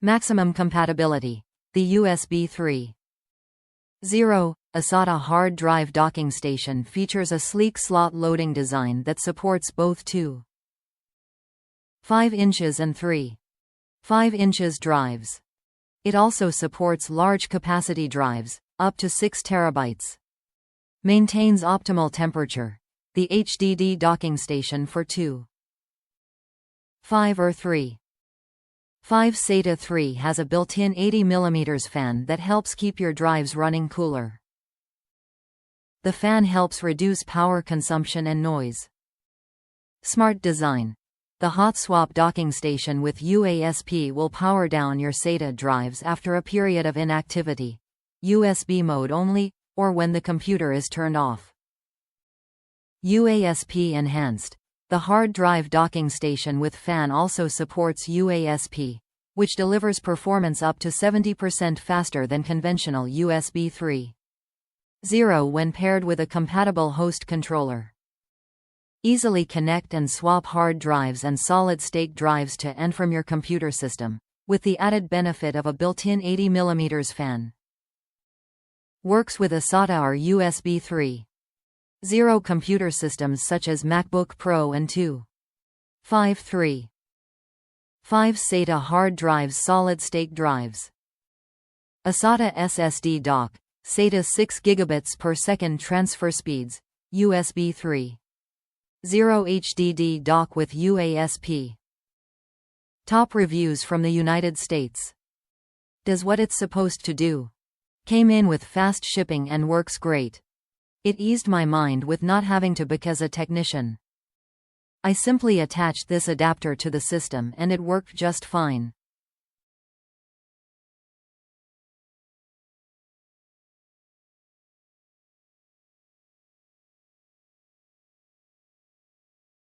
Maximum compatibility. The USB 3.0 eSATA hard drive docking station features a sleek slot loading design that supports both 2.5 inches and 3.5 inches drives. It also supports large capacity drives, up to 6 terabytes. Maintains optimal temperature. The HDD docking station for 2.5 or 3.5 SATA III has a built-in 80 mm fan that helps keep your drives running cooler. The fan helps reduce power consumption and noise. Smart design. The hot swap docking station with UASP will power down your SATA drives after a period of inactivity, USB mode only, or when the computer is turned off. UASP Enhanced. The hard drive docking station with fan also supports UASP, which delivers performance up to 70% faster than conventional USB 3.0 when paired with a compatible host controller. Easily connect and swap hard drives and solid-state drives to and from your computer system, with the added benefit of a built-in 80 mm fan. Works with eSATA or USB 3.0 computer systems such as MacBook Pro and 2.5 3.5 SATA hard drives, solid-state drives. eSATA SSD dock, SATA 6 gigabits per second transfer speeds, USB 3.0 HDD dock with UASP. Top reviews from the United States. Does what it's supposed to do. Came in with fast shipping and works great. It eased my mind with not having to book as a technician. I simply attached this adapter to the system and it worked just fine.